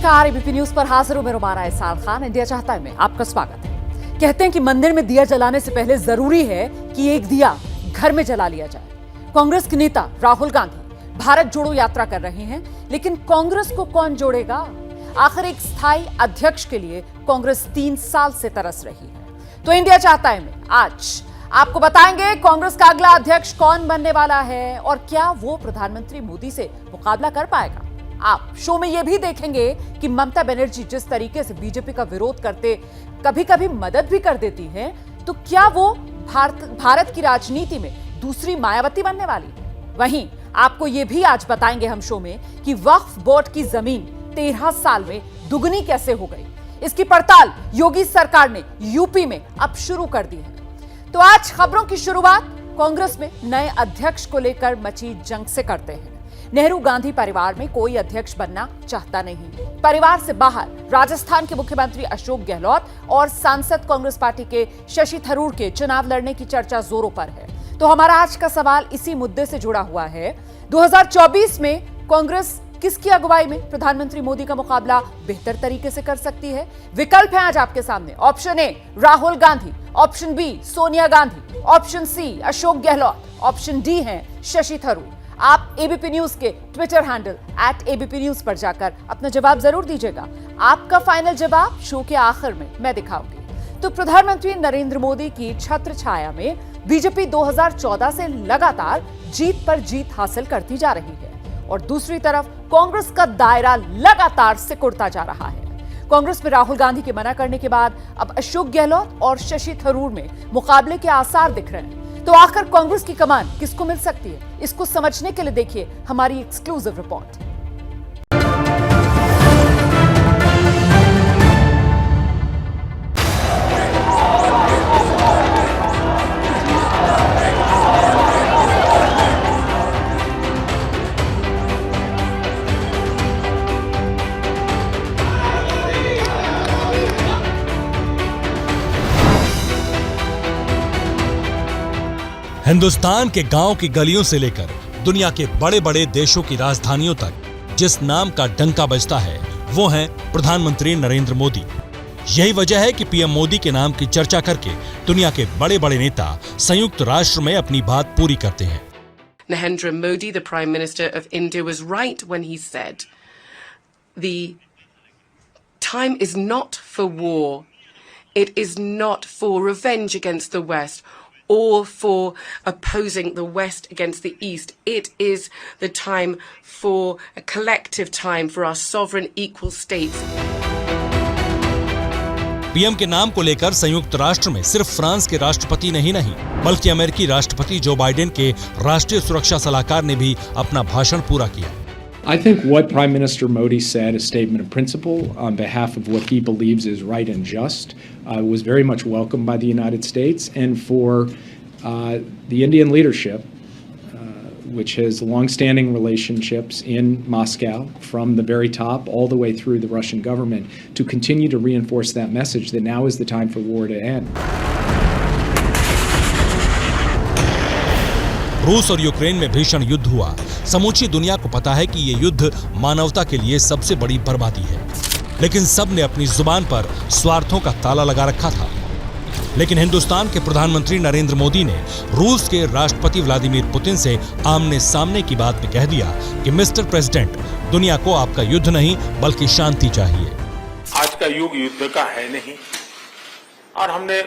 नमस्कार, ABP news पर हाजिर हूं मैं रुमाना इसाल खान। इंडिया चाहता है में आपका स्वागत है। कहते हैं कि मंदिर में दिया जलाने से पहले जरूरी है कि एक दिया घर में जला लिया जाए। कांग्रेस के नेता राहुल गांधी भारत जोड़ो यात्रा कर रहे हैं, लेकिन कांग्रेस को कौन जोड़ेगा? आखिर एक स्थायी अध्यक्ष के लिए कांग्रेस 3 साल से तरस रही है। तो इंडिया चाहता है में आज आपको बताएंगे कांग्रेस का अगला अध्यक्ष कौन बनने वाला है और क्या वो प्रधानमंत्री मोदी से मुकाबला कर पाएगा। आप शो में यह भी देखेंगे कि ममता बनर्जी जिस तरीके से बीजेपी का विरोध करते कभी कभी मदद भी कर देती हैं, तो क्या वो भारत की राजनीति में दूसरी मायावती बनने वाली है? वहीं आपको यह भी आज बताएंगे हम शो में कि वक्फ बोर्ड की जमीन 13 साल में दुगनी कैसे हो गई। इसकी पड़ताल योगी सरकार ने यूपी में अब शुरू कर दी है। तो आज खबरों की शुरुआत कांग्रेस में नए अध्यक्ष को लेकर मची जंग से करते हैं। नेहरू गांधी परिवार में कोई अध्यक्ष बनना चाहता नहीं। परिवार से बाहर राजस्थान के मुख्यमंत्री अशोक गहलोत और सांसद कांग्रेस पार्टी के शशि थरूर के चुनाव लड़ने की चर्चा जोरों पर है। तो हमारा आज का सवाल इसी मुद्दे से जुड़ा हुआ है। 2024 में कांग्रेस किसकी अगुवाई में प्रधानमंत्री मोदी का मुकाबला बेहतर तरीके से कर सकती है? विकल्प है आज आपके सामने। Option A Rahul Gandhi, option B Sonia Gandhi, option C Ashok Gehlot, option D है शशि थरूर। आप एबीपी न्यूज के ट्विटर हैंडल @ABP न्यूज पर जाकर अपना जवाब जरूर दीजिएगा। आपका फाइनल जवाब शो के आखिर में मैं दिखाऊंगी। तो प्रधानमंत्री नरेंद्र मोदी की छत्र छाया में बीजेपी 2014 से लगातार जीत पर जीत हासिल करती जा रही है और दूसरी तरफ कांग्रेस का दायरा लगातार सिकुड़ता जा रहा है। कांग्रेस में राहुल गांधी के मना करने के बाद अब अशोक गहलोत और शशि थरूर में मुकाबले के आसार दिख रहे हैं। तो आखिर कांग्रेस की कमान किसको मिल सकती है? इसको समझने के लिए देखिए हमारी एक्सक्लूसिव रिपोर्ट। हिंदुस्तान के गांव की गलियों से लेकर दुनिया के बड़े बड़े देशों की राजधानियों तक जिस नाम का डंका बजता है वो है प्रधानमंत्री नरेंद्र मोदी। यही वजह है कि पीएम मोदी के नाम की चर्चा करके दुनिया के बड़े बड़े नेता संयुक्त राष्ट्र में अपनी बात पूरी करते हैं। Narendra Modi, the Prime Minister of India, was right when he said the time is not for war. It is not for revenge against the West or for opposing the West against the East. It is the time for a collective time for our sovereign equal states. PM के नाम को लेकर संयुक्त राष्ट्र में सिर्फ France के राष्ट्रपति ने ही नहीं बल्कि अमेरिकी राष्ट्रपति जो बाइडेन के राष्ट्रीय सुरक्षा सलाहकार ने भी अपना भाषण पूरा किया। I think what Prime Minister Modi said, a statement of principle on behalf of what he believes is right and just, was very much welcomed by the United States and for the Indian leadership, which has long-standing relationships in Moscow from the very top all the way through the Russian government, to continue to reinforce that message that now is the time for war to end. रूस और Ukraine में भीषण युद्ध हुआ। समूची दुनिया को पता है कि ये युद्ध मानवता के लिए सबसे बड़ी बर्बादी है, लेकिन सब ने अपनी जुबान पर स्वार्थों का ताला लगा रखा था। लेकिन हिंदुस्तान के प्रधानमंत्री नरेंद्र मोदी ने रूस के राष्ट्रपति व्लादिमीर पुतिन से आमने सामने की बात में कह दिया कि मिस्टर प्रेसिडेंट, दुनिया को आपका युद्ध नहीं बल्कि शांति चाहिए। आज का युग युद्ध का है नहीं, और हमने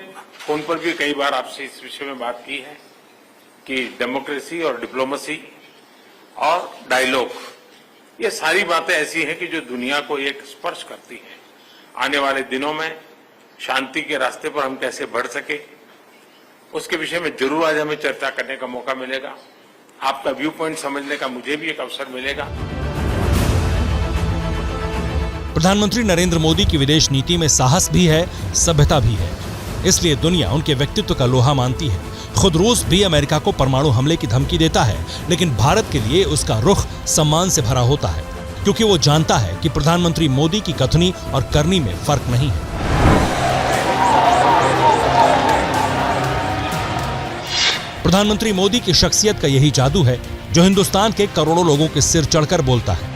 फोन पर भी कई बार आपसे इस विषय में बात की है कि डेमोक्रेसी और डिप्लोमेसी और डायलॉग, ये सारी बातें ऐसी हैं कि जो दुनिया को एक स्पर्श करती है। आने वाले दिनों में शांति के रास्ते पर हम कैसे बढ़ सके, उसके विषय में जरूर आज हमें चर्चा करने का मौका मिलेगा। आपका व्यू पॉइंट समझने का मुझे भी एक अवसर मिलेगा। प्रधानमंत्री नरेंद्र मोदी की विदेश नीति में साहस भी है, सभ्यता भी है, इसलिए दुनिया उनके व्यक्तित्व का लोहा मानती है। खुद रूस भी अमेरिका को परमाणु हमले की धमकी देता है, लेकिन भारत के लिए उसका रुख सम्मान से भरा होता है, क्योंकि वो जानता है कि प्रधानमंत्री मोदी की कथनी और करनी में फर्क नहीं है। प्रधानमंत्री मोदी की शख्सियत का यही जादू है जो हिंदुस्तान के करोड़ों लोगों के सिर चढ़कर बोलता है।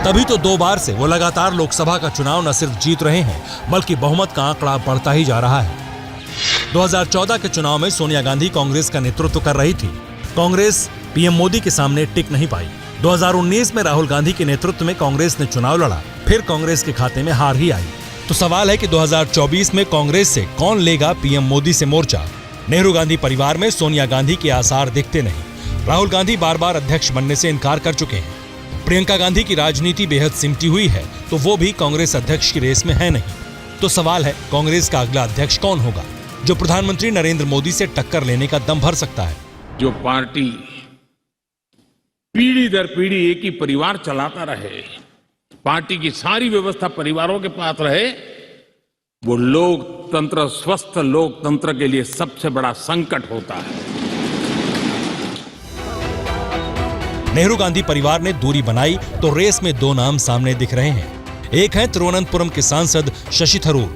तभी तो 2 बार से वो लगातार लोकसभा का चुनाव न सिर्फ जीत रहे हैं बल्कि बहुमत का आंकड़ा बढ़ता ही जा रहा है। 2014 के चुनाव में सोनिया गांधी कांग्रेस का नेतृत्व कर रही थी। कांग्रेस पीएम मोदी के सामने टिक नहीं पाई। 2019 में राहुल गांधी के नेतृत्व में कांग्रेस ने चुनाव लड़ा, फिर कांग्रेस के खाते में हार ही आई। तो सवाल है कि 2024 में कांग्रेस से कौन लेगा पीएम मोदी से मोर्चा? नेहरू गांधी परिवार में सोनिया गांधी के आसार दिखते नहीं। राहुल गांधी बार बार अध्यक्ष बनने से इनकार कर चुके हैं। प्रियंका गांधी की राजनीति बेहद सिमटी हुई है, तो वो भी कांग्रेस अध्यक्ष की रेस में है नहीं। तो सवाल है, कांग्रेस का अगला अध्यक्ष कौन होगा जो प्रधानमंत्री नरेंद्र मोदी से टक्कर लेने का दम भर सकता है? जो पार्टी पीढ़ी दर पीढ़ी एक ही परिवार चलाता रहे, पार्टी की सारी व्यवस्था परिवारों के पास रहे, वो लोकतंत्र, स्वस्थ लोकतंत्र के लिए सबसे बड़ा संकट होता है। नेहरू गांधी परिवार ने दूरी बनाई तो रेस में 2 नाम सामने दिख रहे हैं। एक है तिरुवनंतपुरम के सांसद शशि थरूर,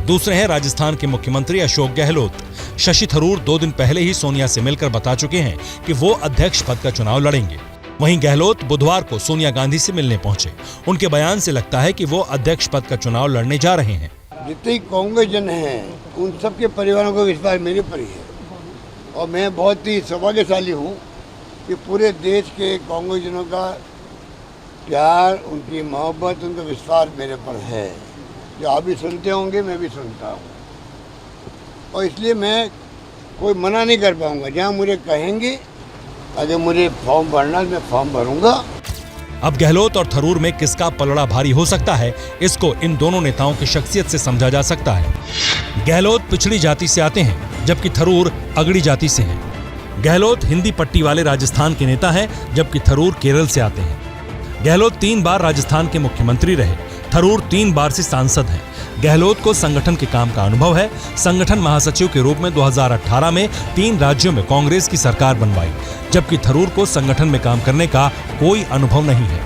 दूसरे हैं राजस्थान के मुख्यमंत्री अशोक गहलोत। शशि थरूर 2 दिन पहले ही सोनिया से मिलकर बता चुके हैं कि वो अध्यक्ष पद का चुनाव लड़ेंगे। वहीं गहलोत बुधवार को सोनिया गांधी से मिलने पहुंचे। उनके बयान से लगता है कि वो अध्यक्ष पद का चुनाव लड़ने जा रहे हैं। जितने कांग्रेस जन हैं उन सबके परिवारों का विश्वास मेरे पर ही है और मैं बहुत ही सौभाग्यशाली हूँ कि पूरे देश के कांग्रेस जनों का प्यार, उनकी मोहब्बत, उनका विश्वास मेरे पर है। जो आप भी सुनते होंगे, मैं भी सुनता हूँ और इसलिए मैं कोई मना नहीं कर पाऊंगा। जहाँ मुझे कहेंगे, अगर मुझे फॉर्म भरना है मैं फॉर्म भरूंगा। अब गहलोत और थरूर में किसका पलड़ा भारी हो सकता है, इसको इन दोनों नेताओं की शख्सियत से समझा जा सकता है। गहलोत पिछड़ी जाति से आते हैं जबकि थरूर अगड़ी जाति से हैं। गहलोत हिंदी पट्टी वाले राजस्थान के नेता हैं जबकि थरूर केरल से आते हैं। गहलोत 3 बार राजस्थान के मुख्यमंत्री रहे, थरूर 3 बार से सांसद हैं। गहलोत को संगठन के काम का अनुभव है। संगठन महासचिव के रूप में 2018 में 3 राज्यों में कांग्रेस की सरकार बनवाई, जबकि थरूर को संगठन में काम करने का कोई अनुभव नहीं है।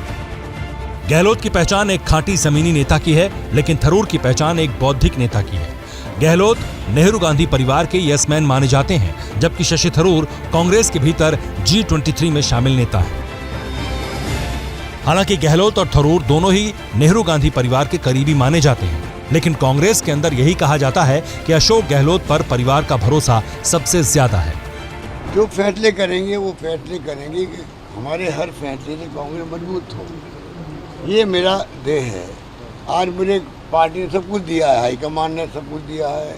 गहलोत की पहचान एक खांटी जमीनी नेता की है, लेकिन थरूर की पहचान एक बौद्धिक नेता की है। गहलोत नेहरू गांधी परिवार के यस मैन माने जाते हैं, जबकि शशि थरूर कांग्रेस के भीतर G23 में शामिल नेता हैं। हालांकि गहलोत और थरूर दोनों ही नेहरू गांधी परिवार के करीबी माने जाते हैं, लेकिन कांग्रेस के अंदर यही कहा जाता है कि अशोक गहलोत पर परिवार का भरोसा सबसे ज्यादा है। जो फैसले करेंगे वो फैसले करेंगे कि हमारे हर फैसले से कांग्रेस मजबूत हो। ये मेरा देह है। आज मुझे पार्टी ने सब कुछ दिया है, हाईकमान ने सब कुछ दिया है,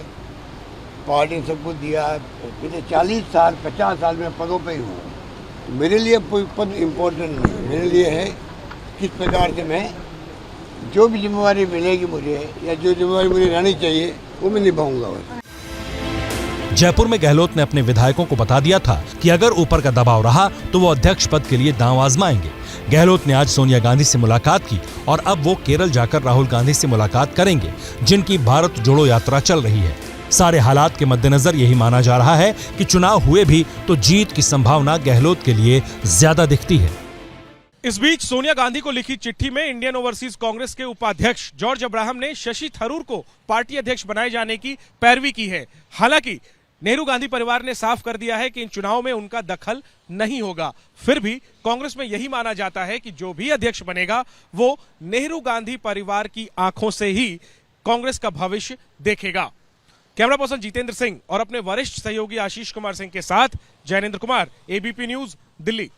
पार्टी ने सब कुछ दिया है। पिछले 40 साल 50 साल में पदों पे ही हूँ। मेरे लिए कोई पद इम्पोर्टेंट नहीं, मेरे लिए है किस प्रकार से मैं जो भी जिम्मेवारी मिलेगी मुझे या जो जिम्मेवारी मुझे रहनी चाहिए वो मैं निभाऊंगा। जयपुर में गहलोत ने अपने विधायकों को बता दिया था कि अगर ऊपर का दबाव रहा तो वो अध्यक्ष पद के लिए दांव आजमाएंगे। गहलोत ने आज सोनिया गांधी से मुलाकात की और अब वो केरल जाकर राहुल गांधी से मुलाकात करेंगे, जिनकी भारत जोड़ो यात्रा चल रही है। सारे हालात के मद्देनजर यही माना जा रहा है कि चुनाव हुए भी तो जीत की संभावना गहलोत के लिए ज्यादा दिखती है। इस बीच सोनिया गांधी को लिखी चिट्ठी में इंडियन ओवरसीज कांग्रेस के उपाध्यक्ष जॉर्ज अब्राहम ने शशि थरूर को पार्टी अध्यक्ष बनाए जाने की पैरवी की है। हालांकि नेहरू गांधी परिवार ने साफ कर दिया है कि इन चुनाव में उनका दखल नहीं होगा। फिर भी कांग्रेस में यही माना जाता है कि जो भी अध्यक्ष बनेगा वो नेहरू गांधी परिवार की आंखों से ही कांग्रेस का भविष्य देखेगा। कैमरा पर्सन जितेंद्र सिंह और अपने वरिष्ठ सहयोगी आशीष कुमार सिंह के साथ जयनेंद्र कुमार, एबीपी न्यूज, दिल्ली।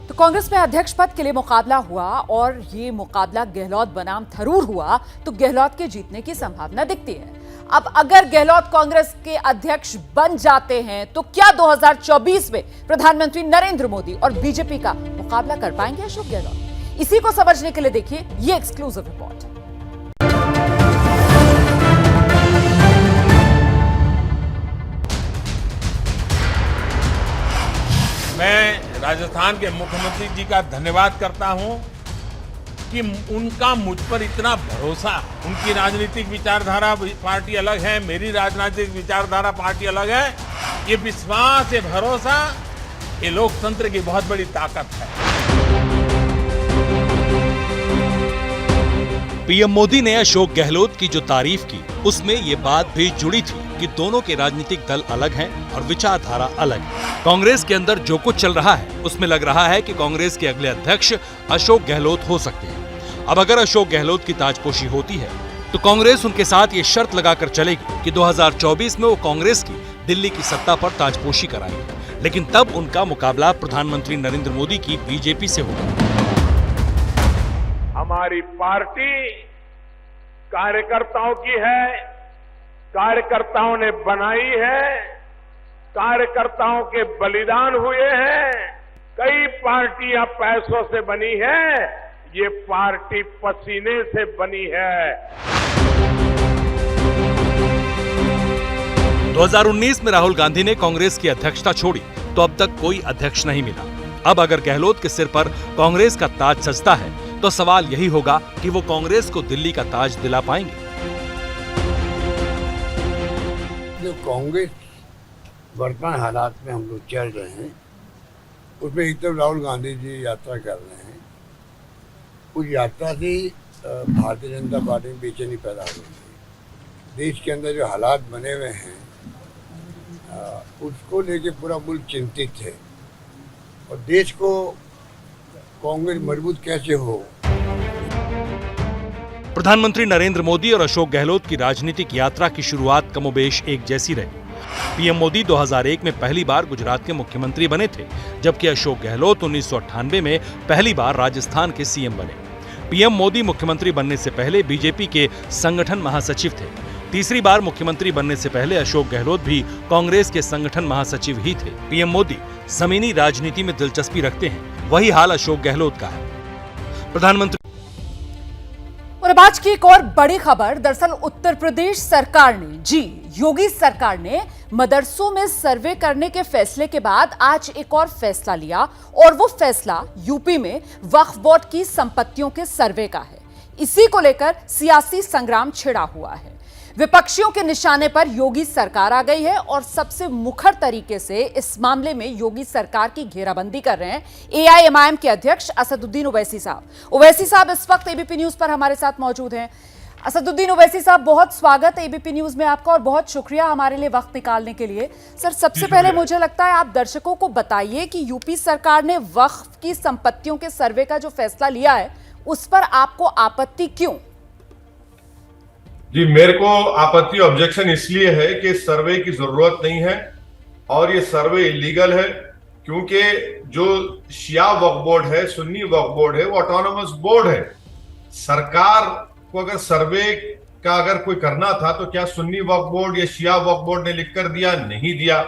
तो कांग्रेस में अध्यक्ष पद के लिए मुकाबला हुआ और ये मुकाबला गहलोत बनाम थरूर हुआ तो गहलोत के जीतने की संभावना दिखती है। अब अगर गहलोत कांग्रेस के अध्यक्ष बन जाते हैं तो क्या 2024 में प्रधानमंत्री नरेंद्र मोदी और बीजेपी का मुकाबला कर पाएंगे अशोक गहलोत? इसी को समझने के लिए देखिए ये एक्सक्लूसिव रिपोर्ट। मैं राजस्थान के मुख्यमंत्री जी का धन्यवाद करता हूं कि उनका मुझ पर इतना भरोसा। उनकी राजनीतिक विचारधारा पार्टी अलग है, मेरी राजनीतिक विचारधारा पार्टी अलग है। ये विश्वास, ये भरोसा, ये लोकतंत्र की बहुत बड़ी ताकत है। पीएम मोदी ने अशोक गहलोत की जो तारीफ की उसमें ये बात भी जुड़ी थी कि दोनों के राजनीतिक दल अलग हैं और विचारधारा अलग है। कांग्रेस के अंदर जो कुछ चल रहा है उसमें लग रहा है कि कांग्रेस के अगले अध्यक्ष अशोक गहलोत हो सकते हैं। अब अगर अशोक गहलोत की ताजपोशी होती है तो कांग्रेस उनके साथ ये शर्त लगाकर चलेगी कि 2024 में वो कांग्रेस की दिल्ली की सत्ता पर ताजपोशी कराएंगे, लेकिन तब उनका मुकाबला प्रधानमंत्री नरेंद्र मोदी की बीजेपी से होगा। हमारी पार्टी कार्यकर्ताओं की है, कार्यकर्ताओं ने बनाई है, कार्यकर्ताओं के बलिदान हुए हैं। कई पार्टियां पैसों से बनी है, ये पार्टी पसीने से बनी है। 2019 में राहुल गांधी ने कांग्रेस की अध्यक्षता छोड़ी तो अब तक कोई अध्यक्ष नहीं मिला। अब अगर गहलोत के सिर पर कांग्रेस का ताज सजता है तो सवाल यही होगा कि वो कांग्रेस को दिल्ली का ताज दिला पाएंगे। जो कांग्रेस वर्तमान हालात में हम लोग चल रहे हैं उसमें एक तरफ राहुल गांधी जी यात्रा कर रहे हैं। उस यात्रा से भारतीय जनता पार्टी में बेचैनी पैदा हो रही है। देश के अंदर जो हालात बने हुए हैं उसको लेके पूरा मुल्क चिंतित है और देश को कांग्रेस मजबूत कैसे हो। प्रधानमंत्री नरेंद्र मोदी और अशोक गहलोत की राजनीतिक यात्रा की शुरुआत कमोबेश एक जैसी रही। पीएम मोदी 2001 में पहली बार गुजरात के मुख्यमंत्री बने थे, जबकि अशोक गहलोत 1998 में पहली बार राजस्थान के सीएम बने। पीएम मोदी मुख्यमंत्री बनने से पहले बीजेपी के संगठन महासचिव थे। तीसरी बार मुख्यमंत्री बनने से पहले अशोक गहलोत भी कांग्रेस के संगठन महासचिव ही थे। पीएम मोदी जमीनी राजनीति में दिलचस्पी रखते हैं, वही हाल अशोक गहलोत का है। प्रधानमंत्री और अब आज की एक और बड़ी खबर, दरअसल उत्तर प्रदेश सरकार ने, जी योगी सरकार ने मदरसों में सर्वे करने के फैसले के बाद आज एक और फैसला लिया और वो फैसला यूपी में वक्फ बोर्ड की संपत्तियों के सर्वे का है। इसी को लेकर सियासी संग्राम छिड़ा हुआ है। विपक्षियों के निशाने पर योगी सरकार आ गई है और सबसे मुखर तरीके से इस मामले में योगी सरकार की घेराबंदी कर रहे हैं एआईएमआईएम के अध्यक्ष असदुद्दीन ओवैसी साहब। ओवैसी साहब इस वक्त एबीपी न्यूज पर हमारे साथ मौजूद हैं। असदुद्दीन ओवैसी साहब, बहुत स्वागत है एबीपी न्यूज में आपका और बहुत शुक्रिया हमारे लिए वक्त निकालने के लिए। सर, सबसे पहले मुझे लगता है आप दर्शकों को बताइए कि यूपी सरकार ने वक्फ की संपत्तियों के सर्वे का जो फैसला लिया है उस पर आपको आपत्ति क्यों? जी, मेरे को आपत्ति ऑब्जेक्शन इसलिए है कि सर्वे की जरूरत नहीं है और ये सर्वे इलीगल है, क्योंकि जो शिया वक्फ बोर्ड है, सुन्नी वक्फ बोर्ड है, वो ऑटोनोमस बोर्ड है। सरकार को अगर सर्वे का अगर कोई करना था तो क्या सुन्नी वक्फ बोर्ड या शिया वक्फ बोर्ड ने लिख कर दिया? नहीं दिया।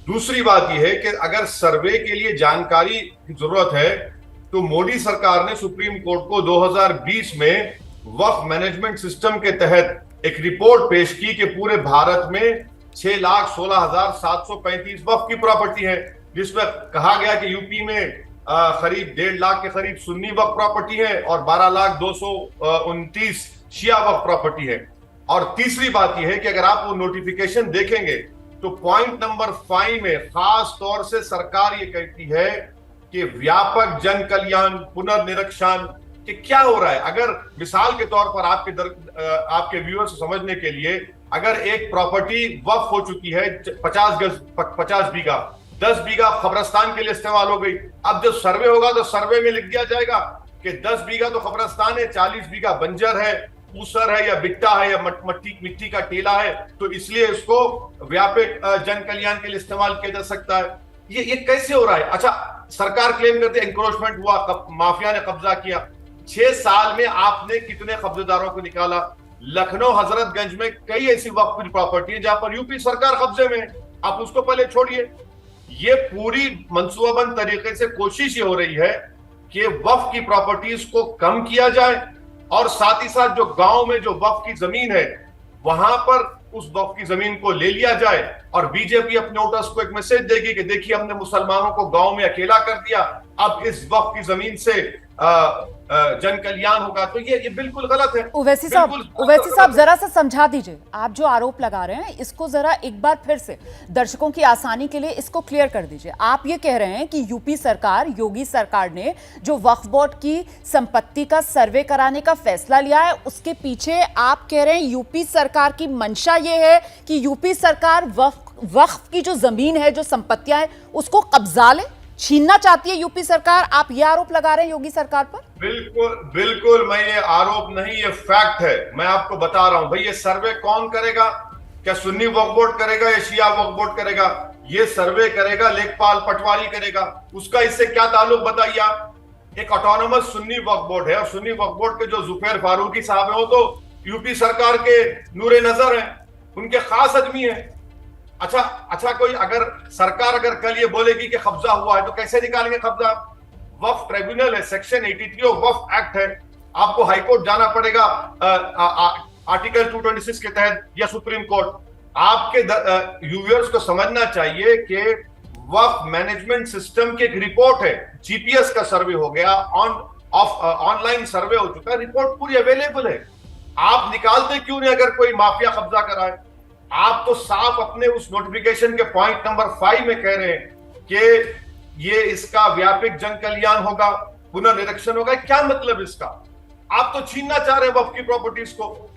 दूसरी बात यह है कि अगर सर्वे के लिए जानकारी की जरूरत है तो मोदी सरकार ने सुप्रीम कोर्ट को 2020 में वक्फ मैनेजमेंट सिस्टम के तहत एक रिपोर्ट पेश की कि पूरे भारत में 6,16,735 वक्फ की प्रॉपर्टी है, जिसमें कहा गया कि यूपी में करीब 1.5 लाख के करीब सुन्नी वक्फ प्रॉपर्टी है और 12,229 शिया वक्फ प्रॉपर्टी है। और तीसरी बात यह है कि अगर आप वो नोटिफिकेशन देखेंगे तो पॉइंट नंबर 5 में खास तौर से सरकार ये कहती है कि व्यापक जन कल्याण पुनर्निरीक्षण कि क्या हो रहा है। अगर मिसाल के तौर पर आपके व्यूअर्स को समझने के लिए, अगर एक प्रॉपर्टी वक्फ हो चुकी है 50 बीघा, 10 बीघा खबरस्तान के लिए इस्तेमाल हो गई, अब जब सर्वे होगा तो सर्वे में लिख दिया जाएगा कि 10 बीघा तो खबरस्तान है, 40 बीघा बंजर है, ऊसर है या बिट्टा है या मिट्टी का टीला है, तो इसलिए इसको व्यापक जन कल्याण के लिए इस्तेमाल किया जा सकता है। ये कैसे हो रहा है? अच्छा, सरकार क्लेम करती है एंक्रोचमेंट हुआ, माफिया ने कब्जा किया। 6 साल में आपने कितने कब्जेदारों को निकाला? लखनऊ हजरतगंज में कई ऐसी वक्फ की प्रॉपर्टी है जहां पर यूपी सरकार कब्जे में है, आप उसको पहले छोड़िए। ये पूरी मंसूबाबंद तरीके से कोशिश ये हो रही है कि वक्फ की प्रॉपर्टीज को कम किया जाए और साथ ही साथ जो गांव में जो वक्फ की जमीन है वहां पर उस वक्फ की जमीन को ले लिया जाए और बीजेपी अपने वोटर्स को एक मैसेज देगी कि देखिए हमने मुसलमानों को गांव में अकेला कर दिया, अब इस वक्त की जमीन से जन कल्याण होगा, तो ये बिल्कुल गलत है। ओवैसी साहब जरा सा समझा दीजिए, आप जो आरोप लगा रहे हैं इसको जरा एक बार फिर से दर्शकों की आसानी के लिए इसको क्लियर कर दीजिए। आप ये कह रहे हैं कि यूपी सरकार, योगी सरकार ने जो वक्फ बोर्ड की संपत्ति का सर्वे कराने का फैसला लिया है, उसके पीछे आप कह रहे हैं यूपी सरकार की मंशा ये है कि यूपी सरकार वक्फ की जो जमीन है, जो संपत्तियां हैं, उसको कब्जा ले, छीनना चाहती है यूपी सरकार। आप ये आरोप लगा रहे हैं योगी सरकार पर? बिल्कुल मैं ये आरोप नहीं, ये फैक्ट है। मैं आपको बता रहा हूं भाई, ये सर्वे कौन करेगा? क्या सुन्नी वक्फ बोर्ड करेगा या शिया वक्फ बोर्ड करेगा? ये सर्वे करेगा लेखपाल पटवारी करेगा। उसका इससे क्या ताल्लुक बताइए आप? एक ऑटोनोमस सुन्नी वक्फ बोर्ड है, और सुन्नी वक्फ बोर्ड के जो जुफेर फारूकी साहब है वो तो यूपी सरकार के नूरे नजर है, उनके खास आदमी है। अच्छा कोई अगर सरकार अगर कल ये बोलेगी कि कब्जा हुआ है तो कैसे निकालेंगे कब्जा? वक्फ ट्रिब्यूनल है, सेक्शन 83 ऑफ वक्फ एक्ट है, आपको हाईकोर्ट जाना पड़ेगा आर्टिकल 226 के तहत या सुप्रीम कोर्ट। आपके यूजर्स को समझना चाहिए कि वक्फ मैनेजमेंट सिस्टम की एक रिपोर्ट है, जीपीएस का सर्वे हो गया, ऑनलाइन सर्वे हो चुका है, रिपोर्ट पूरी अवेलेबल है। आप निकालते क्यों नहीं अगर कोई माफिया कब्जा कराए? आप तो साफ अपने उस नोटिफिकेशन के पॉइंट नंबर 5 में कह रहे हैं कि ये इसका व्यापक जन कल्याण होगा, पुनर्निरीक्षण होगा। क्या मतलब इसका? आप तो छीनना चाह रहे हैं वक्फ की प्रॉपर्टीज को।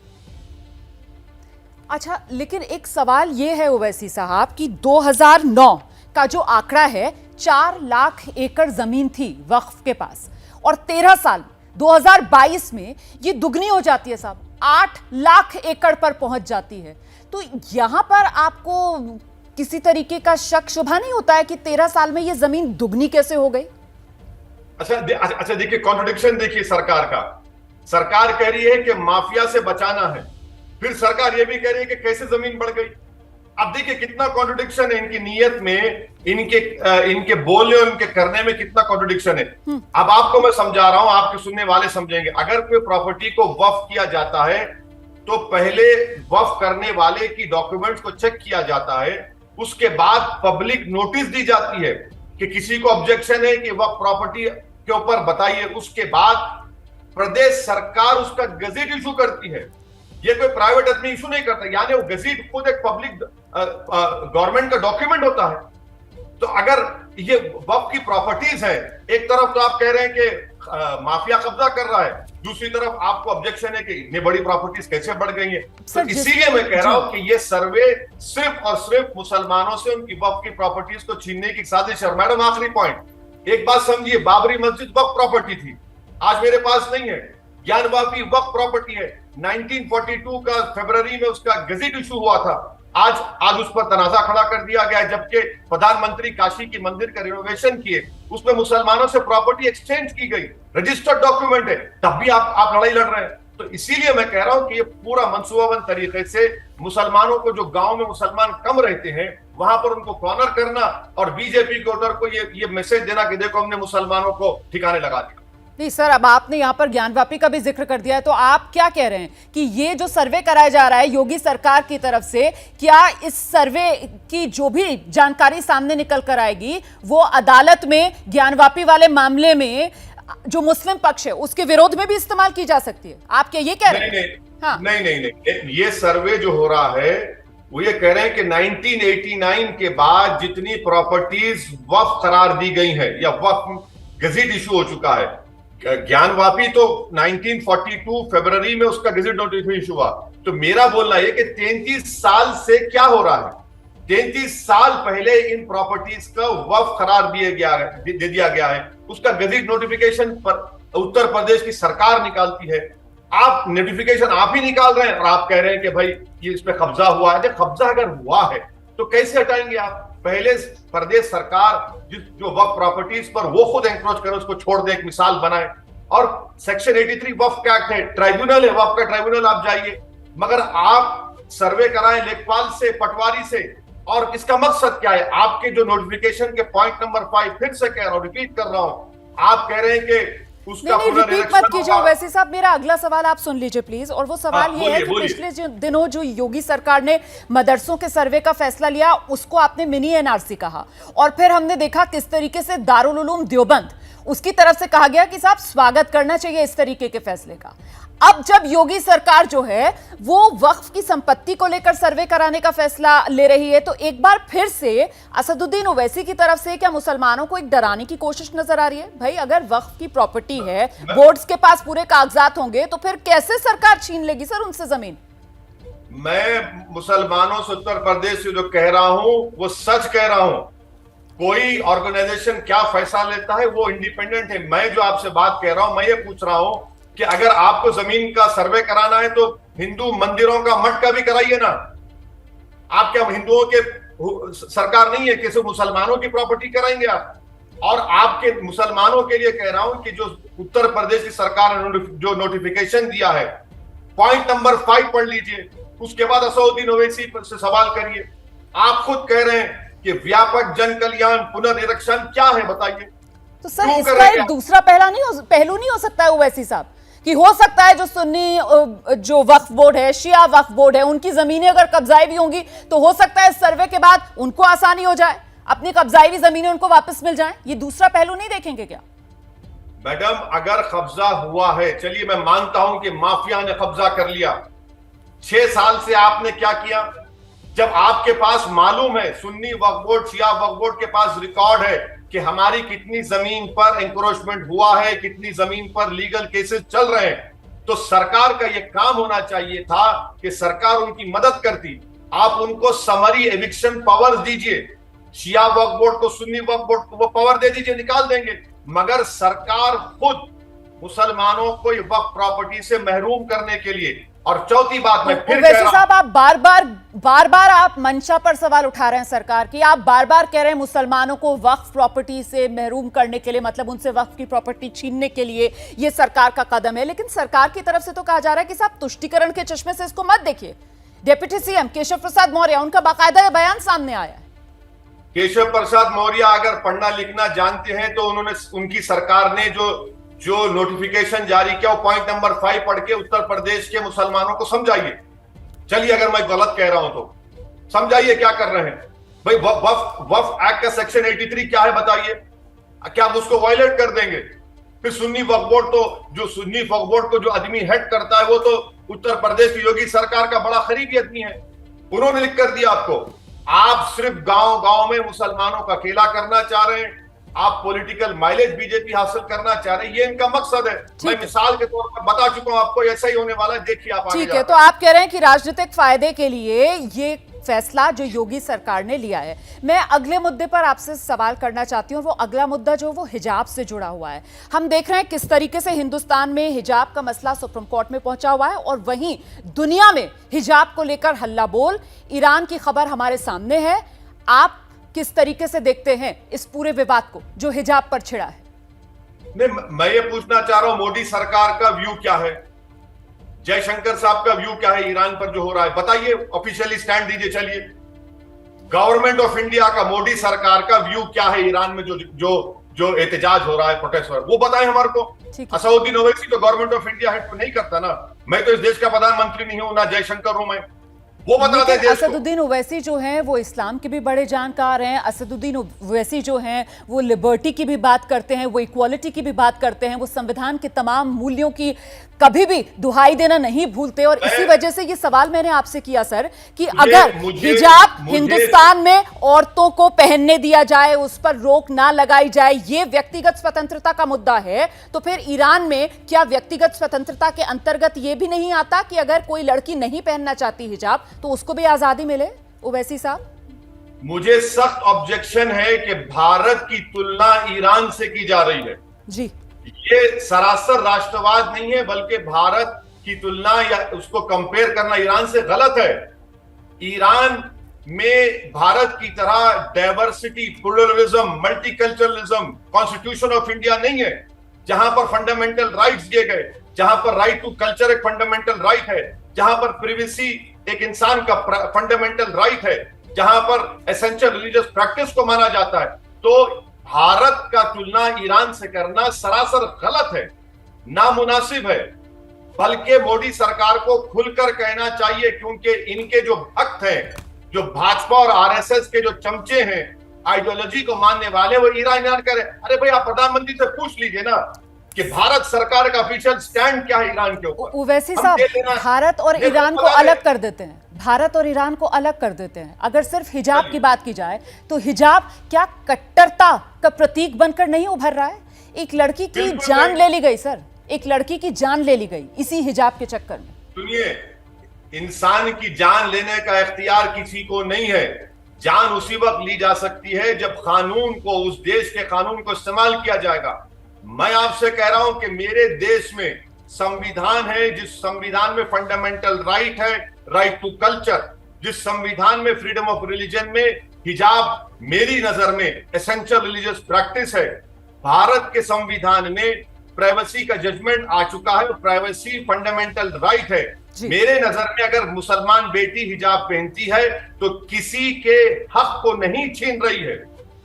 अच्छा, लेकिन एक सवाल ये है ओवैसी साहब कि 2009 का जो आंकड़ा है, 4 लाख एकड़ जमीन थी वक्फ के पास, और 13 साल 2022 में ये दुगनी हो जाती है साहब, 8 लाख एकड़ पर पहुंच जाती है। तो यहां पर आपको किसी तरीके का शक शुबा नहीं होता है कि 13 साल में ये जमीन दुगनी कैसे हो गई? अच्छा देखिए, कॉन्ट्रडिक्शन देखिए सरकार का। सरकार कह रही है कि माफिया से बचाना है, फिर सरकार ये भी कह रही है कि कैसे जमीन बढ़ गई। अब देखिए कितना कॉन्ट्रडिक्शन है इनकी नीयत में, इनके बोलने और इनके करने में कितना कॉन्ट्रडिक्शन है। अब आपको मैं समझा रहा हूं, आपके सुनने वाले समझेंगे। अगर कोई प्रॉपर्टी को वक्फ किया जाता है तो पहले वक्फ करने वाले की डॉक्यूमेंट्स को चेक किया जाता है, उसके बाद पब्लिक नोटिस दी जाती है कि किसी को ऑब्जेक्शन है कि वक्फ प्रॉपर्टी के ऊपर बताइए। उसके बाद प्रदेश सरकार उसका गजेट इशू करती है। ये कोई प्राइवेट आदमी इशू नहीं करता, यानी वो गजेट खुद एक पब्लिक गवर्नमेंट का डॉक्यूमेंट होता है। तो अगर ये वक्फ की प्रॉपर्टीज है, एक तरफ तो आप कह रहे हैं कि माफिया कब्जा कर रहा है, दूसरी तरफ आपको ऑब्जेक्शन है कि इतनी बड़ी प्रॉपर्टीज कैसे बढ़ गई है। तो इसीलिए मैं कह रहा हूं कि ये सर्वे सिर्फ और सिर्फ मुसलमानों से उनकी वक्फ की प्रॉपर्टीज को छीनने की साजिश है। मैडम आखिरी पॉइंट, एक बात समझिए, बाबरी मस्जिद वक्फ प्रॉपर्टी थी, आज मेरे पास नहीं है। ज्ञानवापी वक्फ प्रॉपर्टी है, 1942 का फरवरी में उसका गजेट इशू हुआ था, आज उस पर तनाजा खड़ा कर दिया गया, जबकि प्रधानमंत्री काशी की मंदिर का रिनोवेशन किए, उसमें मुसलमानों से प्रॉपर्टी एक्सचेंज की गई, रजिस्टर्ड डॉक्यूमेंट है, तब भी आप लड़ाई लड़ रहे हैं। तो इसीलिए मैं कह रहा हूं कि ये पूरा मंसूबाबंद तरीके से मुसलमानों को, जो गांव में मुसलमान कम रहते हैं, वहां पर उनको कॉर्नर करना और बीजेपी के ओनर को ये मैसेज देना कि देखो हमने मुसलमानों को ठिकाने लगा दिया। नहीं सर, अब आपने यहाँ पर ज्ञानवापी का भी जिक्र कर दिया है, तो आप क्या कह रहे हैं कि ये जो सर्वे कराया जा रहा है योगी सरकार की तरफ से, क्या इस सर्वे की जो भी जानकारी सामने निकल कर आएगी वो अदालत में ज्ञानवापी वाले मामले में जो मुस्लिम पक्ष है उसके विरोध में भी इस्तेमाल की जा सकती है? आप क्या ये कह रहे हैं? हाँ। नहीं, ये सर्वे जो हो रहा है वो ये कह रहे हैं कि 1989 के बाद जितनी प्रॉपर्टीज वक्फ करार दी गई है या वक्फ गजेट इशू हो चुका है, ज्ञानवापी तो 1942 फरवरी में उसका गजेट नोटिफिकेशन इशू हुआ। तो मेरा बोलना है कि 33 साल से क्या हो रहा है, 33 साल पहले इन प्रॉपर्टीज का वक्फ करार दे दिया गया है, उसका गजेट नोटिफिकेशन पर उत्तर प्रदेश की सरकार निकालती है। आप नोटिफिकेशन आप ही निकाल रहे हैं और आप कह रहे हैं कि भाई ये इस पे कब्जा हुआ है। कब्जा अगर हुआ है तो कैसे हटाएंगे आप? पहले प्रदेश सरकार जो वक्फ प्रॉपर्टीज पर वो खुद एंक्रोच करे, उसको छोड़ दे, एक मिसाल बनाए। और सेक्शन 83 वक्फ एक्ट है, ट्राइब्यूनल है, वक्फ का ट्राइब्यूनल आप जाइए, मगर आप सर्वे कराएं लेखपाल से, पटवारी से। और इसका मकसद क्या है? आपके जो नोटिफिकेशन के पॉइंट नंबर 5, फिर से कह रहा हूं, रिपीट कर रहा हूं, आप कह रहे हैं कि उसका रिपीट मत कीजिए वैसे साहब। मेरा अगला सवाल आप सुन लीजिए प्लीज, और वो सवाल ये है कि पिछले दिनों जो योगी सरकार ने मदरसों के सर्वे का फैसला लिया उसको आपने मिनी एनआरसी कहा, और फिर हमने देखा किस तरीके से दारुल उलूम देवबंद उसकी तरफ से कहा गया कि साहब स्वागत करना चाहिए इस तरीके के फैसले का। अब जब योगी सरकार जो है वो वक्फ की संपत्ति को लेकर सर्वे कराने का फैसला ले रही है, तो एक बार फिर से असदुद्दीन ओवैसी की तरफ से क्या मुसलमानों को एक डराने की कोशिश नजर आ रही है? भाई अगर वक्फ की प्रॉपर्टी है, बोर्ड्स के पास पूरे कागजात होंगे, तो फिर कैसे सरकार छीन लेगी सर उनसे जमीन? मैं मुसलमानों से, उत्तर प्रदेश से जो कह रहा हूं वो सच कह रहा हूं। कोई ऑर्गेनाइजेशन क्या फैसला लेता है वो इंडिपेंडेंट है। मैं जो आपसे बात कह रहा हूं, मैं ये पूछ रहा हूं कि अगर आपको जमीन का सर्वे कराना है तो हिंदू मंदिरों का मठ का भी कराइए ना। आप क्या हिंदुओं के सरकार नहीं है, किसी मुसलमानों की प्रॉपर्टी कराएंगे आप? और आपके मुसलमानों के लिए कह रहा हूं कि जो उत्तर प्रदेश की सरकार ने जो नोटिफिकेशन दिया है, पॉइंट नंबर 5 पढ़ लीजिए, उसके बाद असदुद्दीन ओवैसी से सवाल करिए। आप खुद कह रहे हैं कि व्यापक जन कल्याण पुनर्निरीक्षण क्या है, बताइए। तो सर इसका एक दूसरा पहलू नहीं हो सकता है ओवैसी साहब, कि हो सकता है जो सुन्नी जो वक्फ बोर्ड है, शिया वक्फ बोर्ड है, उनकी जमीनें अगर कब्जाई भी होंगी तो हो सकता है इस सर्वे के बाद उनको आसानी हो जाए, अपनी कब्जाई हुई जमीनें उनको वापस मिल जाएं। ये दूसरा पहलू नहीं देखेंगे क्या? मैडम, अगर कब्जा हुआ है, चलिए मैं मानता हूं कि माफिया ने कब्जा कर लिया। 6 साल से आपने क्या किया? जब आपके पास मालूम है, सुन्नी वक्फ बोर्ड, शिया वक्फ बोर्ड के पास रिकॉर्ड है कि हमारी कितनी जमीन पर एंक्रोचमेंट हुआ है, कितनी जमीन पर लीगल केसेस चल रहे हैं, तो सरकार का यह काम होना चाहिए था कि सरकार उनकी मदद करती। आप उनको समरी एविक्शन पावर दीजिए, शिया वक्फ बोर्ड को, सुन्नी वक्फ बोर्ड को वो पावर दे दीजिए, निकाल देंगे। मगर सरकार खुद मुसलमानों को वक्फ प्रॉपर्टी से महरूम करने के लिए। और चौथी बात मैं फिर कह रहा हूं, साहब आप बार बार आप मंशा पर सवाल उठा रहे हैं सरकार की, आप बार बार कह रहे हैं मुसलमानों को वक्फ प्रॉपर्टी से महरूम करने के लिए, मतलब उनसे वक्फ की प्रॉपर्टी छीनने के लिए ये सरकार का कदम है, लेकिन सरकार की तरफ से तो कहा जा रहा है कि साहब तुष्टीकरण के चश्मे से इसको मत देखिए। डिप्टी सीएम केशव प्रसाद मौर्य, उनका बाकायदा यह बयान सामने आया है। केशव प्रसाद मौर्य अगर पढ़ना लिखना जानते हैं तो उनकी सरकार ने जो नोटिफिकेशन जारी किया वो पॉइंट नंबर 5 पढ़ के उत्तर प्रदेश के मुसलमानों को समझाइए। चलिए अगर मैं गलत कह रहा हूं तो समझाइए क्या कर रहे हैं। भाई वक्फ एक्ट का सेक्शन 83 क्या है बताइए, क्या हम उसको वायलेट कर देंगे? फिर सुन्नी वक्फ बोर्ड, तो जो सुन्नी वक्फ बोर्ड को जो आदमी हेड करता है वो तो उत्तर प्रदेश की योगी सरकार का बड़ा करीबी आदमी है, उन्होंने लिख कर दिया आपको। आप सिर्फ गांव में मुसलमानों का अकेला करना चाह रहे हैं, आप पॉलिटिकल माइलेज बीजेपी हासिल करना चाह रहे हैं, ये इनका मकसद है। मैं मिसाल के तौर पर बता चुका हूं आपको, ऐसा ही होने वाला है, देखिए आप। ठीक है, तो आप कह रहे हैं कि राजनीतिक फायदे के लिए ये फैसला जो योगी सरकार ने लिया है। मैं अगले मुद्दे पर आपसे सवाल करना चाहती हूँ, वो अगला मुद्दा जो वो हिजाब से जुड़ा हुआ है। हम देख रहे हैं किस तरीके से हिंदुस्तान में हिजाब का मसला सुप्रीम कोर्ट में पहुंचा हुआ है, और वहीं दुनिया में हिजाब को लेकर हल्ला बोल। ईरान की खबर हमारे सामने है। आप किस तरीके से देखते हैं इस पूरे विवाद को जो हिजाब पर छिड़ा है? नहीं, मैं ये पूछना चाह रहा हूं, मोदी सरकार का व्यू क्या है, जयशंकर साहब का व्यू क्या है ईरान पर जो हो रहा है, बताइए, ऑफिशियली स्टैंड दीजिए। चलिए, गवर्नमेंट ऑफ इंडिया का, मोदी सरकार का व्यू क्या है ईरान में जो एहतजाज हो रहा है, प्रोटेस्ट हो रहा है, वो बताएं हमारे को। असदुद्दीन ओवैसी तो गवर्नमेंट ऑफ इंडिया हेड नहीं करता ना, मैं तो इस देश का प्रधानमंत्री नहीं हूं, ना जयशंकर हूं मैं, वो बता दें। असदुद्दीन ओवैसी जो हैं वो इस्लाम के भी बड़े जानकार हैं। असदुद्दीन ओवैसी जो हैं वो लिबर्टी की भी बात करते हैं, वो इक्वालिटी की भी बात करते हैं, वो संविधान के तमाम मूल्यों की कभी भी दुहाई देना नहीं भूलते। और इसी वजह से ये सवाल मैंने आपसे किया सर कि अगर हिजाब हिंदुस्तान में औरतों को पहनने दिया जाए, उस पर रोक ना लगाई जाए, ये व्यक्तिगत स्वतंत्रता का मुद्दा है, तो फिर ईरान में क्या व्यक्तिगत स्वतंत्रता के अंतर्गत ये भी नहीं आता कि अगर कोई लड़की नहीं पहनना चाहती हिजाब तो उसको भी आजादी मिले? ओवैसी साहब, मुझे सख्त ऑब्जेक्शन है कि भारत की तुलना ईरान से की जा रही है जी। ये सरासर राष्ट्रवाद नहीं है, बल्कि भारत की तुलना या उसको कंपेयर करना ईरान से गलत है। ईरान में भारत की तरह diversity, pluralism, multiculturalism, constitution of India नहीं है, जहां पर फंडामेंटल राइट्स दिए गए, जहां पर राइट टू कल्चर एक फंडामेंटल राइट है, जहां पर प्रिवेसी एक इंसान का फंडामेंटल राइट है, जहां पर एसेंशियल रिलीजियस प्रैक्टिस को माना जाता है। तो भारत का तुलना ईरान से करना सरासर गलत है, नामुनासिब है। बल्कि मोदी सरकार को खुलकर कहना चाहिए, क्योंकि इनके जो भक्त हैं, जो भाजपा और आरएसएस के जो चमचे हैं, आइडियोलॉजी को मानने वाले वो ईरान करे। अरे भाई आप प्रधानमंत्री से पूछ लीजिए ना कि भारत सरकार का ऑफिशियल स्टैंड क्या है ईरान के ऊपर। ओवैसी हम साहब, दे देना- भारत और देखो, ईरान को पता है- अलग कर देते हैं, भारत और ईरान को अलग कर देते हैं। अगर सिर्फ हिजाब की बात की जाए तो हिजाब क्या कट्टरता का प्रतीक बनकर नहीं उभर रहा है? एक लड़की की बिल्कुल जान नहीं। ले ली गई सर, एक लड़की की जान ले ली गई इसी हिजाब के चक्कर में। सुनिए, इंसान की जान लेने का इख्तियार किसी को नहीं है। जान उसी वक्त ली जा सकती है जब कानून को, उस देश के कानून को इस्तेमाल किया जाएगा। मैं आपसे कह रहा हूं कि मेरे देश में संविधान है, जिस संविधान में फंडामेंटल राइट है, राइट टू कल्चर, जिस संविधान में फ्रीडम ऑफ रिलीजन में हिजाब मेरी नजर में एसेंशियल रिलीजियस प्रैक्टिस है। भारत के संविधान में प्राइवेसी का जजमेंट आ चुका है, प्राइवेसी फंडामेंटल राइट है। मेरे नजर में अगर मुसलमान बेटी हिजाब पहनती है तो किसी के हक को नहीं छीन रही है,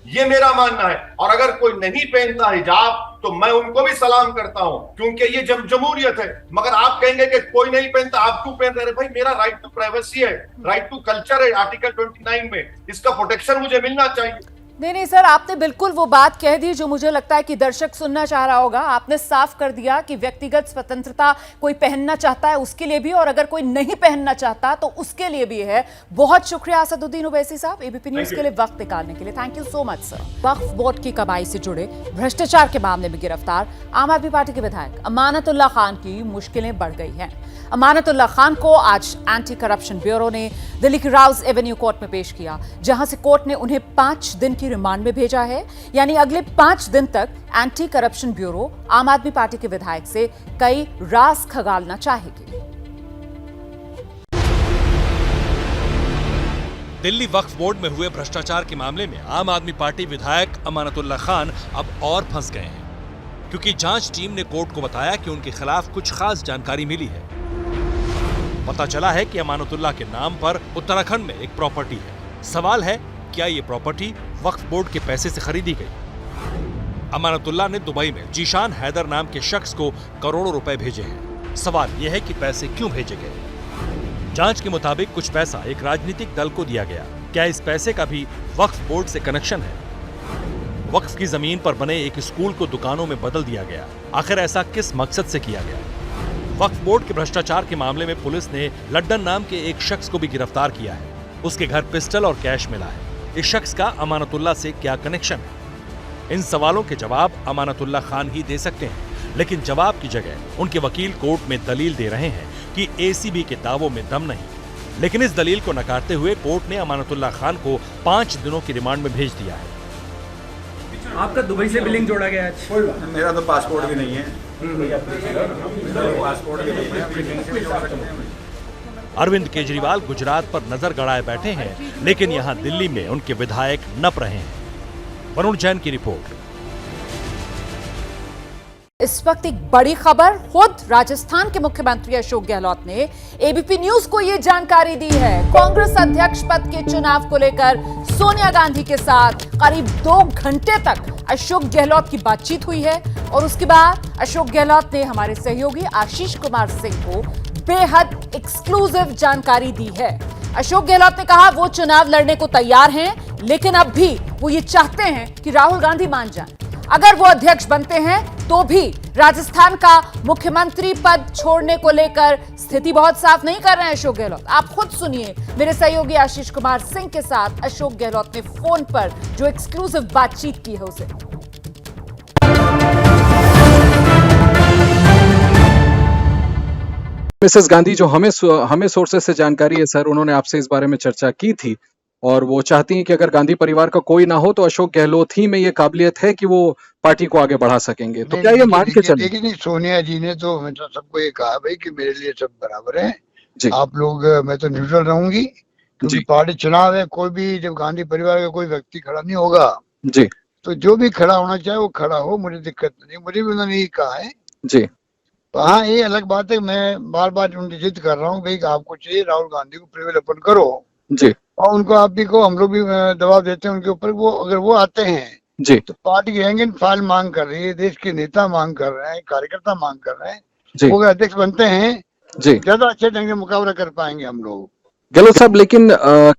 ये मेरा मानना है। और अगर कोई नहीं पहनता हिजाब तो मैं उनको भी सलाम करता हूं, क्योंकि ये जमहूरियत है। मगर आप कहेंगे कि कोई नहीं पहनता, आप क्यों पहन रहे? भाई मेरा राइट टू प्राइवेसी है, राइट टू कल्चर है आर्टिकल 29 में, इसका प्रोटेक्शन मुझे मिलना चाहिए। नहीं सर, आपने बिल्कुल वो बात कह दी जो मुझे लगता है कि दर्शक सुनना चाह रहा होगा। आपने साफ कर दिया कि व्यक्तिगत स्वतंत्रता कोई पहनना चाहता है उसके लिए भी, और अगर कोई नहीं पहनना चाहता तो उसके लिए भी है। बहुत शुक्रिया असदुद्दीन ओवैसी साहब एबीपी न्यूज के लिए वक्त निकालने के लिए। Thank you so much sir. Waqf board की कमाई से जुड़े भ्रष्टाचार के मामले में गिरफ्तार आम आदमी पार्टी के विधायक अमानतुल्लाह खान की मुश्किलें बढ़ गई हैं। अमानतुल्लाह खान को आज एंटी करप्शन ब्यूरो ने दिल्ली की राउज एवेन्यू कोर्ट में पेश किया, जहां से कोर्ट ने उन्हें 5 दिन की रिमांड में भेजा है। यानी अगले 5 दिन तक एंटी करप्शन ब्यूरो आम आदमी पार्टी के विधायक से कई राज खगालना चाहेगी। दिल्ली वक्फ बोर्ड में हुए भ्रष्टाचार के मामले में आम आदमी पार्टी विधायक अमानतुल्लाह खान अब और फंस गए हैं, क्योंकि जांच टीम ने कोर्ट को बताया कि उनके खिलाफ कुछ खास जानकारी मिली है। पता चला है कि अमानतुल्लाह के नाम पर उत्तराखंड में एक प्रॉपर्टी है। सवाल है, क्या ये प्रॉपर्टी वक्फ बोर्ड के पैसे से खरीदी गई? अमानतुल्लाह ने दुबई में जीशान हैदर नाम के शख्स को करोड़ों रुपए भेजे हैं। सवाल यह है कि पैसे क्यों भेजे गए? जांच के मुताबिक कुछ पैसा एक राजनीतिक दल को दिया गया। क्या इस पैसे का भी वक्फ बोर्ड से कनेक्शन है? वक्फ की जमीन पर बने एक स्कूल को दुकानों में बदल दिया गया। आखिर ऐसा किस मकसद से किया गया? वक्फ बोर्ड के भ्रष्टाचार के मामले में पुलिस ने लड्डन नाम के एक शख्स को भी गिरफ्तार किया है। उसके घर पिस्टल और कैश मिला है। इस शख्स का अमानतुल्लाह से क्या कनेक्शन है? इन सवालों के जवाब अमानतुल्लाह खान ही दे सकते हैं, लेकिन जवाब की जगह उनके वकील कोर्ट में दलील दे रहे हैं कि एसीबी के दावों में दम नहीं। लेकिन इस दलील को नकारते हुए कोर्ट ने अमानतुल्लाह खान को 5 दिनों की रिमांड में भेज दिया है। आपका दुबई से बिलिंग जोड़ा गया है? मेरा तो पासपोर्ट भी नहीं है। पासपोर्ट भी नहीं है। अरविंद केजरीवाल गुजरात पर नजर गड़ाए बैठे हैं, लेकिन यहां दिल्ली में उनके विधायक नप रहे हैं। वरुण जैन की रिपोर्ट। इस वक्त एक बड़ी खबर, खुद राजस्थान के मुख्यमंत्री अशोक गहलोत ने एबीपी न्यूज को यह जानकारी दी है। कांग्रेस अध्यक्ष पद के चुनाव को लेकर सोनिया गांधी के साथ करीब 2 घंटे तक अशोक गहलोत की बातचीत हुई है, और उसके बाद अशोक गहलोत ने हमारे सहयोगी आशीष कुमार सिंह को बेहद एक्सक्लूसिव जानकारी दी है। अशोक गहलोत ने कहा वो चुनाव लड़ने को तैयार हैं, लेकिन अब भी वो ये चाहते हैं कि राहुल गांधी मान जाएं। अगर वो अध्यक्ष बनते हैं तो भी राजस्थान का मुख्यमंत्री पद छोड़ने को लेकर स्थिति बहुत साफ नहीं कर रहे हैं अशोक गहलोत। आप खुद सुनिए मेरे सहयोगी आशीष कुमार सिंह के साथ अशोक गहलोत ने फोन पर जो एक्सक्लूसिव बातचीत की है उसे। मिसेस गांधी, जो हमें सोर्सेस से जानकारी है सर, उन्होंने आपसे इस बारे में चर्चा की थी और वो चाहती हैं कि अगर गांधी परिवार का कोई ना हो तो अशोक गहलोत ही में ये काबिलियत है कि वो पार्टी को आगे बढ़ा सकेंगे। तो क्या ये मान के चलें? लेकिन सोनिया जी ने तो हमेशा सबको ये कहा भाई कि मेरे लिए सब बराबर है, आप लोग, मैं तो न्यूट्रल रहूंगी, क्योंकि पार्टी चुनाव है। कोई भी जब गांधी परिवार का कोई व्यक्ति खड़ा नहीं होगा जी, तो जो भी खड़ा होना चाहे वो खड़ा हो, मुझे दिक्कत नहीं। मुझे भी उन्होंने यही कहा है जी। हाँ, ये अलग बात है, मैं बार बार उनकी जिद कर रहा हूँ भाई आपको चाहिए राहुल गांधी को प्रिवेल अपन करो जी, और उनको आप भी को, हम लोग भी दबाव देते हैं उनके ऊपर। वो अगर वो आते हैं जी तो पार्टी की रैंक एंड फाइल मांग कर रही है, देश के नेता मांग कर रहे हैं, कार्यकर्ता मांग कर रहे हैं। जी, वो अगर अध्यक्ष बनते हैं जी, ज्यादा अच्छे ढंग से मुकाबला कर पाएंगे हम लोग। गहलोत साहब, लेकिन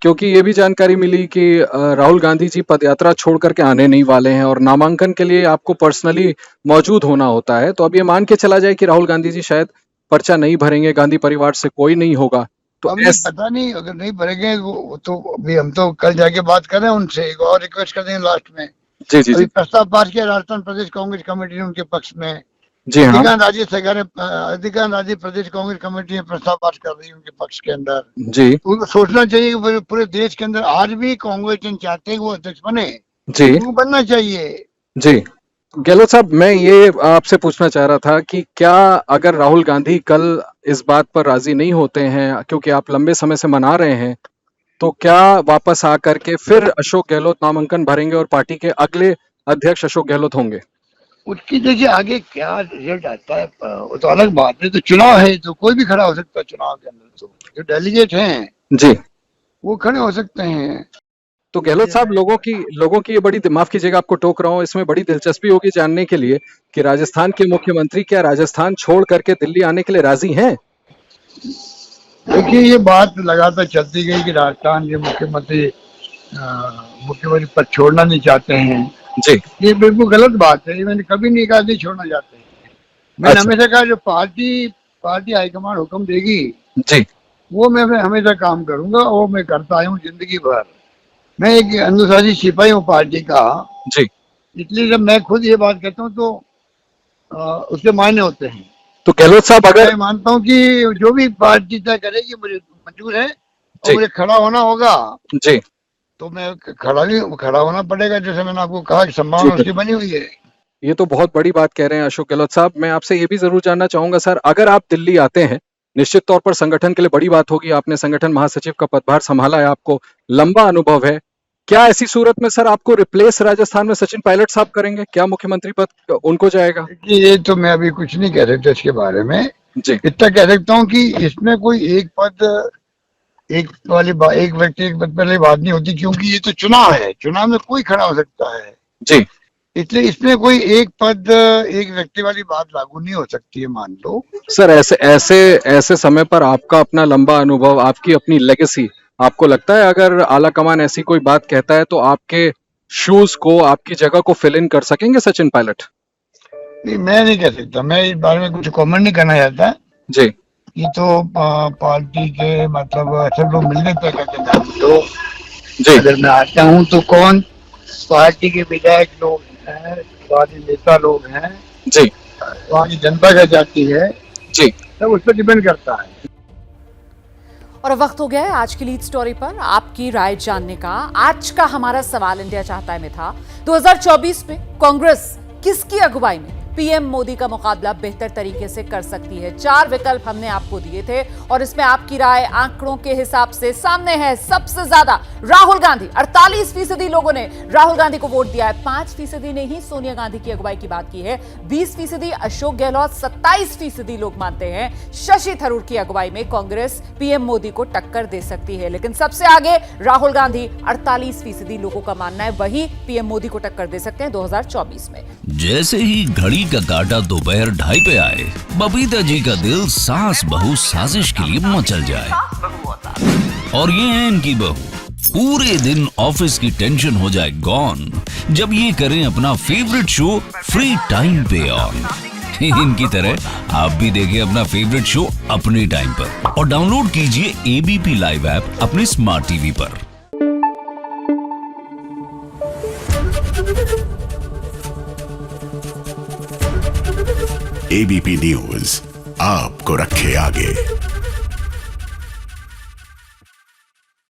क्योंकि ये भी जानकारी मिली कि राहुल गांधी जी पदयात्रा छोड़ करके आने नहीं वाले हैं और नामांकन के लिए आपको पर्सनली मौजूद होना होता है, तो अब ये मान के चला जाए कि राहुल गांधी जी शायद पर्चा नहीं भरेंगे, गांधी परिवार से कोई नहीं होगा, तो अभी पता नहीं, अगर नहीं भरेंगे वो तो अभी हम तो कल जाके बात कर रहे हैं उनसे, एक और रिक्वेस्ट कर देंगे लास्ट में। जी जी अभी जी प्रस्ताव पास किया राजस्थान प्रदेश कांग्रेस कमेटी ने उनके पक्ष में। जी हाँ अधिकांश राज्य प्रदेश कांग्रेस कमेटी ने प्रस्ताव पास कर रही है उनके पक्ष के अंदर। जी उनको सोचना चाहिए कि पूरे देश के अंदर आज भी कांग्रेस जन चाहते हैं कि वो अध्यक्ष बने, जी वो बनना चाहिए। जी गहलोत साहब, मैं ये आपसे पूछना चाह रहा था कि क्या अगर राहुल गांधी कल इस बात पर राजी नहीं होते हैं, क्योंकि आप लंबे समय से मना रहे हैं, तो क्या वापस आकर के फिर अशोक गहलोत नामांकन भरेंगे और पार्टी के अगले अध्यक्ष अशोक गहलोत होंगे? उसकी देखिए आगे क्या रिजल्ट आता है वो तो अलग बात है। तो चुनाव है तो कोई भी खड़ा हो सकता है चुनाव के अंदर, तो जो डेलीगेट हैं जी वो खड़े हो सकते हैं। तो गहलोत साहब, लोगों की ये बड़ी, माफ कीजिएगा आपको टोक रहा हूँ, इसमें बड़ी दिलचस्पी होगी जानने के लिए कि राजस्थान के मुख्यमंत्री क्या राजस्थान छोड़ करके दिल्ली आने के लिए राजी हैं? देखिए ये बात लगातार चलती गई कि राजस्थान के मुख्यमंत्री पद छोड़ना नहीं चाहते हैं। जी ये बिल्कुल गलत बात है, ये मैंने कभी नहीं कहा नहीं छोड़ना चाहते हैं। मैंने हमेशा कहा जो पार्टी हाईकमान हुक्म देगी जी वो मैं हमेशा काम करूंगा, वो मैं करता हूँ जिंदगी भर। मैं एक अनुशासित सिपाही हूँ पार्टी का, जी इसलिए जब मैं खुद ये बात कहता हूँ तो उसके मायने होते हैं। तो गहलोत साहब, अगर मैं मानता हूँ कि जो भी पार्टी तय करेगी मुझे मंजूर है और मुझे खड़ा होना होगा जी तो मैं खड़ा होना पड़ेगा। जैसे मैंने आपको कहा कि संभावना उसकी बनी हुई है। ये तो बहुत बड़ी बात कह रहे हैं अशोक गहलोत साहब। मैं आपसे ये भी जरूर जानना चाहूंगा सर, अगर आप दिल्ली आते हैं, निश्चित तौर पर संगठन के लिए बड़ी बात होगी, आपने संगठन महासचिव का पदभार संभाला है, आपको लंबा अनुभव है, क्या ऐसी सूरत में सर आपको रिप्लेस राजस्थान में सचिन पायलट साहब करेंगे? क्या मुख्यमंत्री पद उनको जाएगा? ये तो मैं अभी कुछ नहीं कह सकता इसके बारे में जी। इतना कह सकता हूँ कि इसमें कोई एक व्यक्ति एक पद वाली बात नहीं होती, क्योंकि ये तो चुनाव है, चुनाव में कोई खड़ा हो सकता है जी। इसलिए इसमें कोई एक पद एक व्यक्ति वाली बात लागू नहीं हो सकती है, मान लो। सर ऐसे समय पर आपका अपना लंबा अनुभव, आपकी अपनी लेगेसी, आपको लगता है अगर आला कमान ऐसी कोई बात कहता है तो आपके शूज को, आपकी जगह को फिल इन कर सकेंगे सचिन पायलट? नहीं, मैं नहीं कह सकता, मैं इस बारे में कुछ कमेंट नहीं करना चाहता जी। ये तो पार्टी के मतलब सब लोग मिलने तय करते हैं। तो जी। अगर मैं आता हूँ तो कौन पार्टी के विधायक लोग हैं, पार्टी नेता लोग हैं जी, वहाँ की जनता क्या चाहती है जी, सब उस पर डिपेंड करता है। और अब वक्त हो गया है आज की लीड स्टोरी पर आपकी राय जानने का। आज का हमारा सवाल इंडिया चाहता है में था 2024 में कांग्रेस किसकी अगुवाई में पीएम मोदी का मुकाबला बेहतर तरीके से कर सकती है। 4 विकल्प हमने आपको दिए थे और इसमें आपकी राय आंकड़ों के हिसाब से सामने है। सबसे ज्यादा राहुल गांधी, 48% लोगों ने राहुल गांधी को वोट दिया है। 5% ने ही सोनिया गांधी की अगुवाई की बात की है। 20% अशोक गहलोत, 27% लोग मानते हैं शशि थरूर की अगुवाई में कांग्रेस पीएम मोदी को टक्कर दे सकती है। लेकिन सबसे आगे राहुल गांधी, 48% लोगों का मानना है वही पीएम मोदी को टक्कर दे सकते हैं 2024 में। जैसे ही घड़ी का काटा दोपहर 2:30 पे आए, बबीता जी का दिल सास बहू साजिश के लिए मचल जाए। और ये है इनकी बहू, पूरे दिन ऑफिस की टेंशन हो जाए गॉन जब ये करें अपना फेवरेट शो फ्री टाइम पे ऑन। इनकी तरह आप भी देखें अपना फेवरेट शो अपने टाइम पर और डाउनलोड कीजिए एबीपी लाइव ऐप अपने स्मार्ट टीवी पर। एबीपी न्यूज आपको रखे आगे।